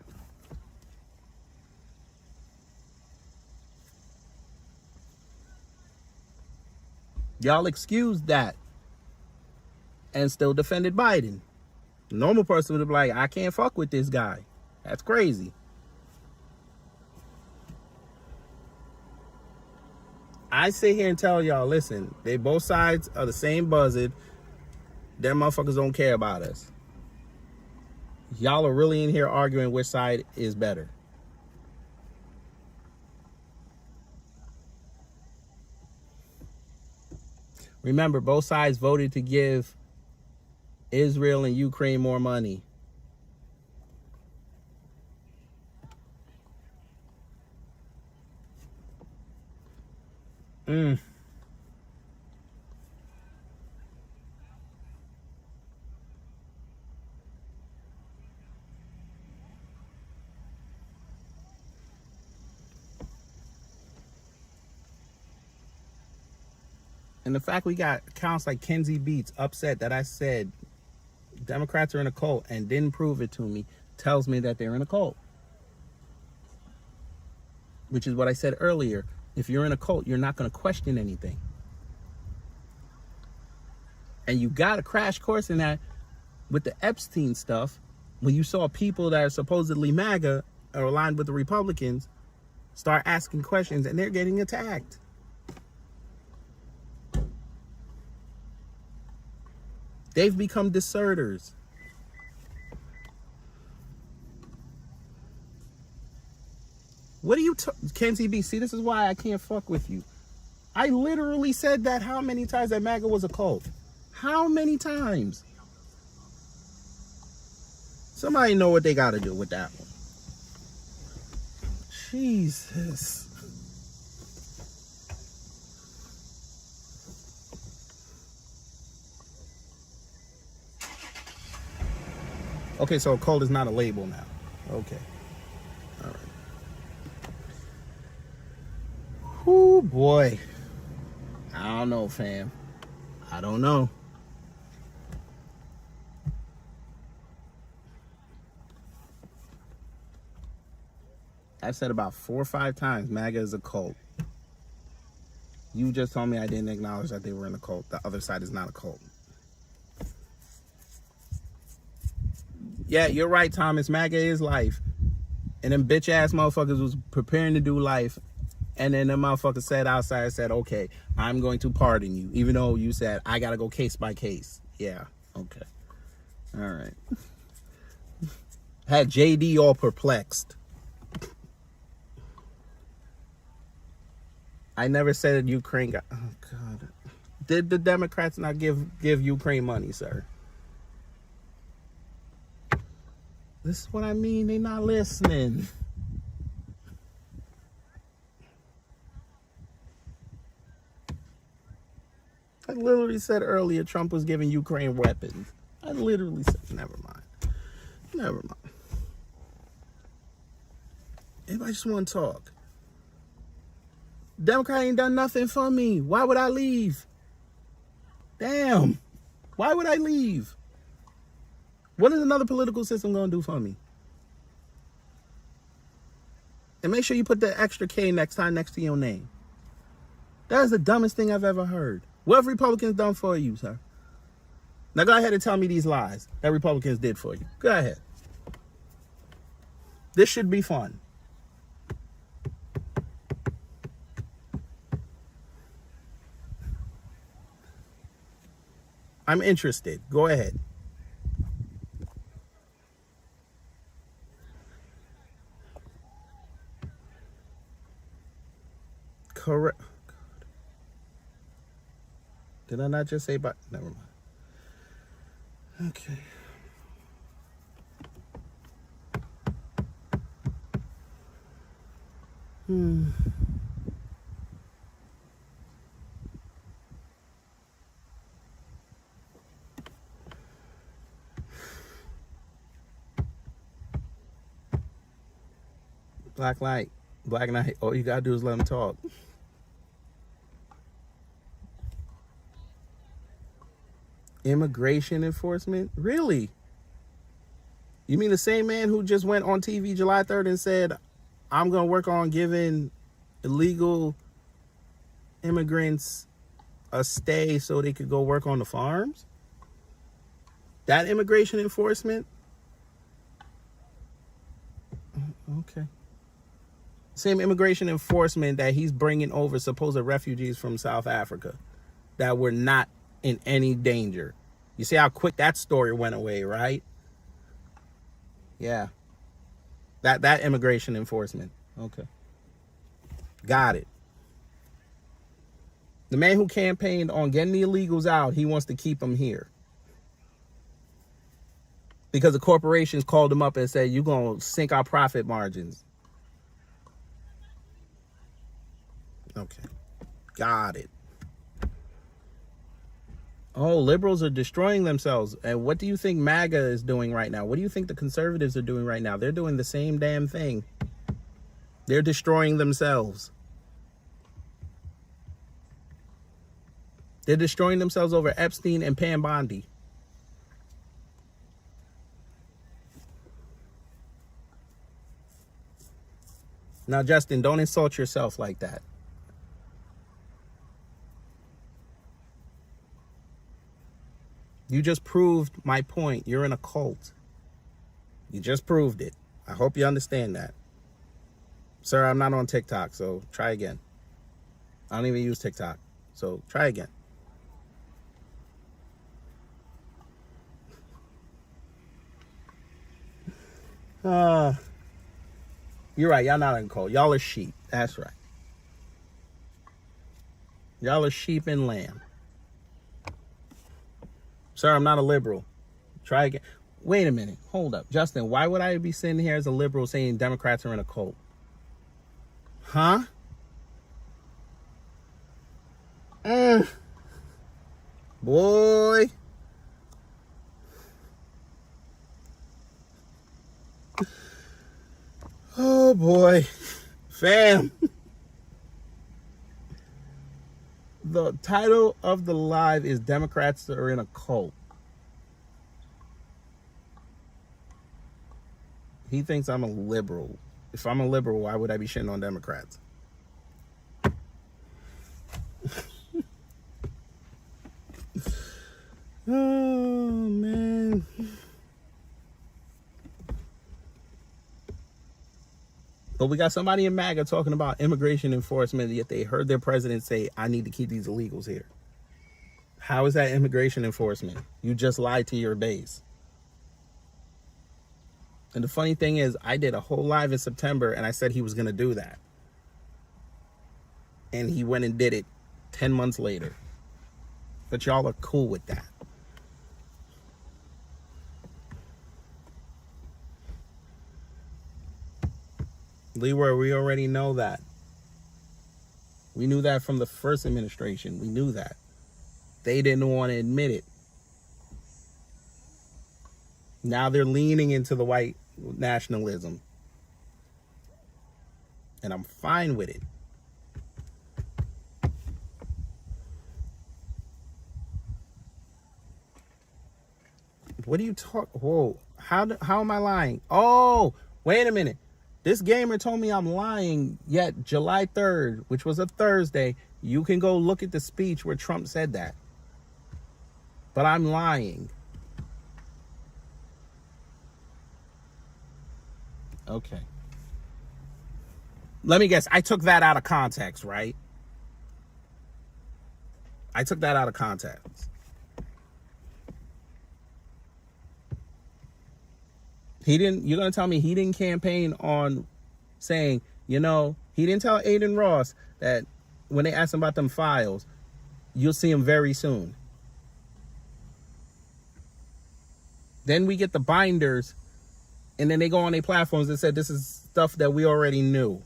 Y'all excused that and still defended Biden. A normal person would be like, I can't fuck with this guy. That's crazy. I sit here and tell y'all, listen, they both sides are the same buzzard. Them motherfuckers don't care about us. Y'all are really in here arguing which side is better. Remember, both sides voted to give Israel and Ukraine more money. And the fact we got accounts like Kenzie Beats upset that I said Democrats are in a cult and didn't prove it to me tells me that they're in a cult. Which is what I said earlier. If you're in a cult, you're not going to question anything. And you got a crash course in that with the Epstein stuff when you saw people that are supposedly MAGA or aligned with the Republicans start asking questions and they're getting attacked. They've become deserters. What do you, Kenzie B? See, this is why I can't fuck with you. I literally said that how many times that MAGA was a cult? How many times? Somebody know what they got to do with that one. Jesus. Okay, so a cult is not a label now. Okay. All right. Whoo, boy. I don't know, fam. I don't know. I've said about 4 or 5 times MAGA is a cult. You just told me I didn't acknowledge that they were in a cult. The other side is not a cult. Yeah, you're right, Thomas. MAGA is life. And them bitch ass motherfuckers was preparing to do life. And then the motherfucker said outside, said, okay, I'm going to pardon you. Even though you said, I got to go case by case. Yeah, okay. All right. Had JD all perplexed. I never said Ukraine got, oh God. Did the Democrats not give Ukraine money, sir? This is what I mean. They not listening. I literally said earlier Trump was giving Ukraine weapons. I literally said, never mind. Never mind. Everybody just want to talk. Democrat ain't done nothing for me. Why would I leave? Damn. Why would I leave? What is another political system going to do for me? And make sure you put the extra K next time next to your name. That is the dumbest thing I've ever heard. What have Republicans done for you, sir? Now go ahead and tell me these lies that Republicans did for you. Go ahead. This should be fun. I'm interested. Go ahead. Correct. Did I not just say but? Never mind. Okay. Black light. Black night. All you gotta do is let them talk. Immigration enforcement? Really? You mean the same man who just went on TV July 3rd and said, I'm going to work on giving illegal immigrants a stay so they could go work on the farms? That immigration enforcement? Okay. Same immigration enforcement that he's bringing over supposed refugees from South Africa that were not in any danger. You see how quick that story went away, right? Yeah. That immigration enforcement. Okay. Got it. The man who campaigned on getting the illegals out, he wants to keep them here. Because the corporations called him up and said, you're going to sink our profit margins. Okay. Got it. Oh, liberals are destroying themselves. And what do you think MAGA is doing right now? What do you think the conservatives are doing right now? They're doing the same damn thing. They're destroying themselves. They're destroying themselves over Epstein and Pam Bondi. Now, Justin, don't insult yourself like that. You just proved my point. You're in a cult. You just proved it. I hope you understand that. Sir, I'm not on TikTok, so try again. I don't even use TikTok, so try again. You're right. Y'all not in cult. Y'all are sheep. That's right. Y'all are sheep and lamb. Sir, I'm not a liberal. Try again. Wait a minute. Hold up. Justin, why would I be sitting here as a liberal saying Democrats are in a cult? Huh? Boy. Oh, boy. Fam. The title of the live is Democrats Are in a Cult. He thinks I'm a liberal. If I'm a liberal, why would I be shitting on Democrats? Oh, man. But we got somebody in MAGA talking about immigration enforcement, yet they heard their president say, I need to keep these illegals here. How is that immigration enforcement? You just lied to your base. And the funny thing is, I did a whole live in September, and I said he was going to do that. And he went and did it 10 months later. But y'all are cool with that. Leroy, we already know that. We knew that from the first administration. We knew that. They didn't want to admit it. Now they're leaning into the white nationalism. And I'm fine with it. What are you talking? Whoa. How am I lying? Oh, wait a minute. This gamer told me I'm lying, yet July 3rd, which was a Thursday, you can go look at the speech where Trump said that. But I'm lying. Okay. Let me guess. I took that out of context, right? I took that out of context. You're going to tell me he didn't campaign on saying, you know, he didn't tell Aiden Ross that when they asked him about them files, you'll see him very soon. Then we get the binders, and then they go on their platforms and said, this is stuff that we already knew.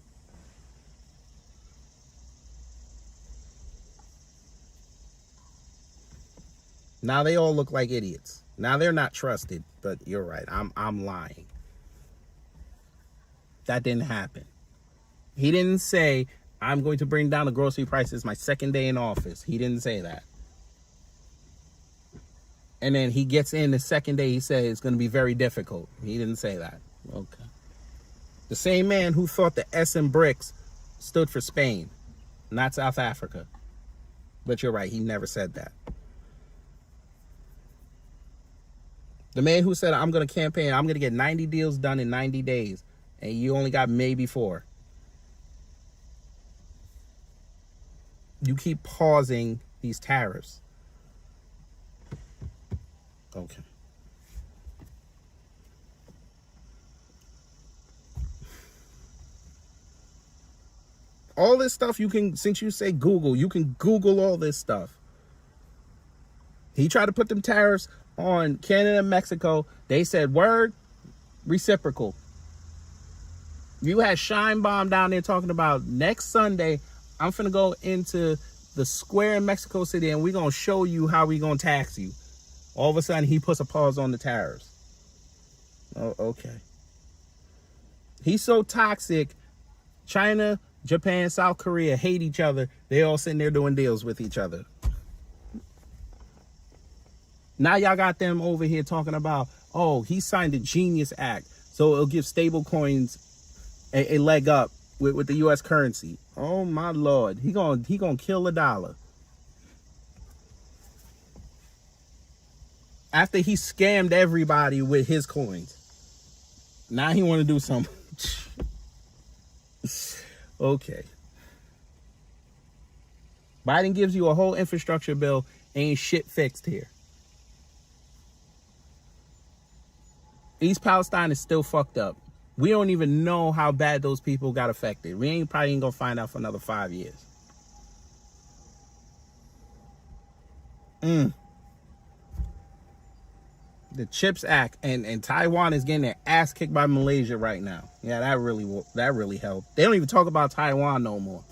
Now they all look like idiots. Now they're not trusted, but you're right. I'm lying. That didn't happen. He didn't say, I'm going to bring down the grocery prices my second day in office. He didn't say that. And then he gets in the second day, he said it's going to be very difficult. He didn't say that. Okay. The same man who thought the S in BRICS stood for Spain, not South Africa. But you're right, he never said that. The man who said, I'm going to campaign, I'm going to get 90 deals done in 90 days, and you only got maybe 4. You keep pausing these tariffs. Okay. All this stuff you can, since you say Google, you can Google all this stuff. He tried to put them tariffs on Canada and Mexico. They said, word, reciprocal. You had Shine Bomb down there talking about next Sunday, I'm finna go into the square in Mexico City and we're going to show you how we going to tax you. All of a sudden, he puts a pause on the tariffs. Oh, okay. He's so toxic. China, Japan, South Korea hate each other. They all sitting there doing deals with each other. Now y'all got them over here talking about, oh, he signed the Genius Act, so it'll give stable coins a leg up with the U.S. currency. Oh, my Lord. He gonna kill the dollar. After he scammed everybody with his coins. Now he want to do something. Okay. Biden gives you a whole infrastructure bill. Ain't shit fixed here. East Palestine is still fucked up. We don't even know how bad those people got affected. We ain't probably gonna find out for another 5 years. The CHIPS Act, and Taiwan is getting their ass kicked by Malaysia right now. Yeah, that really helped. They don't even talk about Taiwan no more.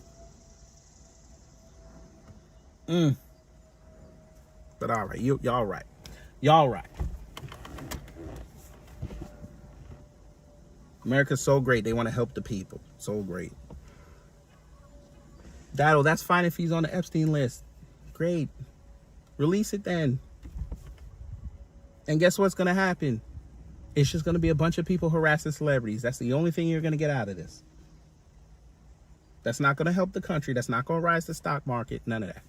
But all right, y'all right. Y'all right. America's so great. They want to help the people. So great. That's fine if he's on the Epstein list. Great. Release it then. And guess what's going to happen? It's just going to be a bunch of people harassing celebrities. That's the only thing you're going to get out of this. That's not going to help the country. That's not going to rise the stock market. None of that.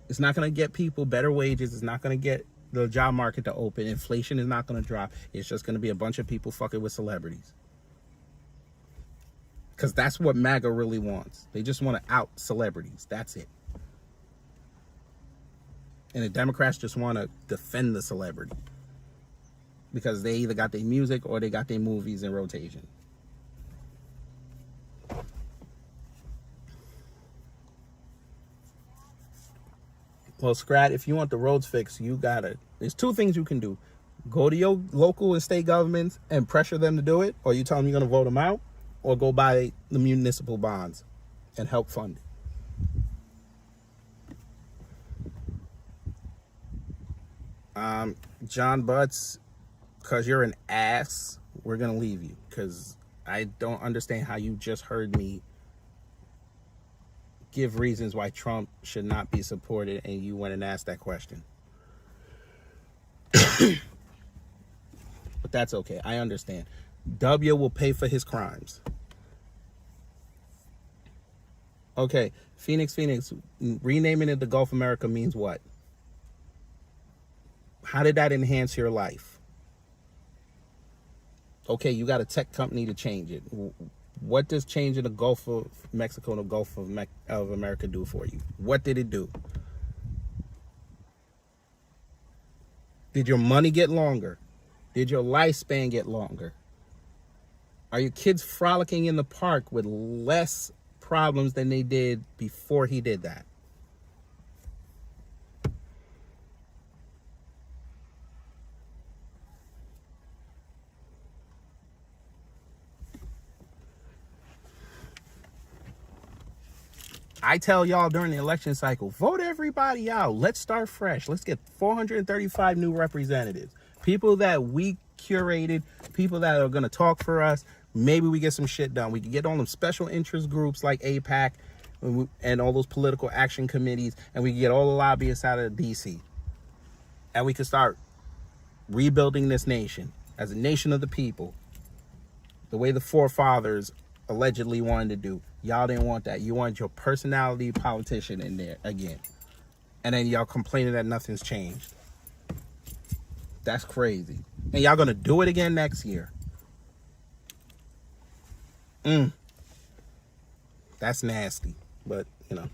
It's not going to get people better wages. It's not going to get the job market to open. Inflation is not going to drop. It's just going to be a bunch of people fucking with celebrities. Because that's what MAGA really wants. They just want to out celebrities. That's it. And the Democrats just want to defend the celebrity. Because they either got their music or they got their movies in rotation. Well, Scrat, if you want the roads fixed, there's two things you can do. Go to your local and state governments and pressure them to do it, or you tell them you're going to vote them out, or go buy the municipal bonds and help fund it. John Butts, because you're an ass, we're going to leave you, because I don't understand how you just heard me give reasons why Trump should not be supported, and you went and asked that question. But that's okay. I understand. W will pay for his crimes. Okay, Phoenix, renaming it the Gulf America means what? How did that enhance your life? Okay, you got a tech company to change it. What does changing the Gulf of Mexico and the Gulf of America do for you? What did it do? Did your money get longer? Did your lifespan get longer? Are your kids frolicking in the park with less problems than they did before he did that? I tell y'all during the election cycle, vote everybody out. Let's start fresh. Let's get 435 new representatives. People that we curated, people that are going to talk for us. Maybe we get some shit done. We can get on them special interest groups like AIPAC and all those political action committees, and we can get all the lobbyists out of DC. And we can start rebuilding this nation as a nation of the people, the way the forefathers allegedly wanted to do. Y'all didn't want that. You want your personality politician in there again. And then y'all complaining that nothing's changed. That's crazy. And y'all gonna do it again next year. That's nasty. But, you know.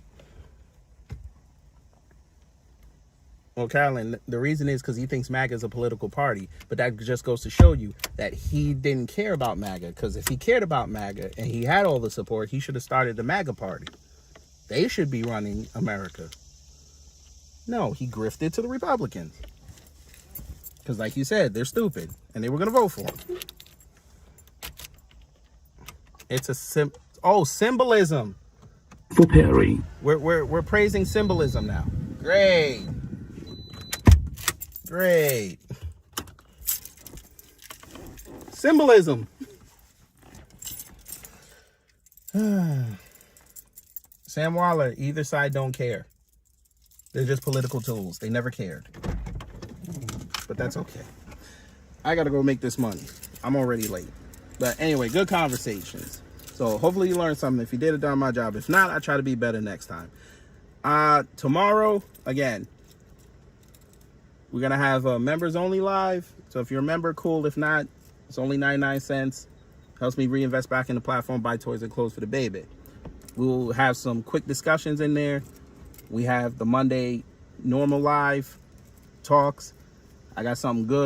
Well, Carolyn, the reason is because he thinks MAGA is a political party. But that just goes to show you that he didn't care about MAGA. Because if he cared about MAGA and he had all the support, he should have started the MAGA party. They should be running America. No, he grifted to the Republicans. Because like you said, they're stupid. And they were going to vote for him. It's a symbolism. For Perry. We're praising symbolism now. Great. Symbolism. Sam Waller, either side don't care. They're just political tools. They never cared. But that's okay. I gotta go make this money. I'm already late. But anyway, good conversations. So hopefully you learned something. If you did, it done my job. If not, I try to be better next time. Tomorrow, again, we're going to have a members only live. So if you're a member, cool. If not, it's only 99 cents. Helps me reinvest back in the platform, buy toys and clothes for the baby. We'll have some quick discussions in there. We have the Monday normal live talks. I got something good.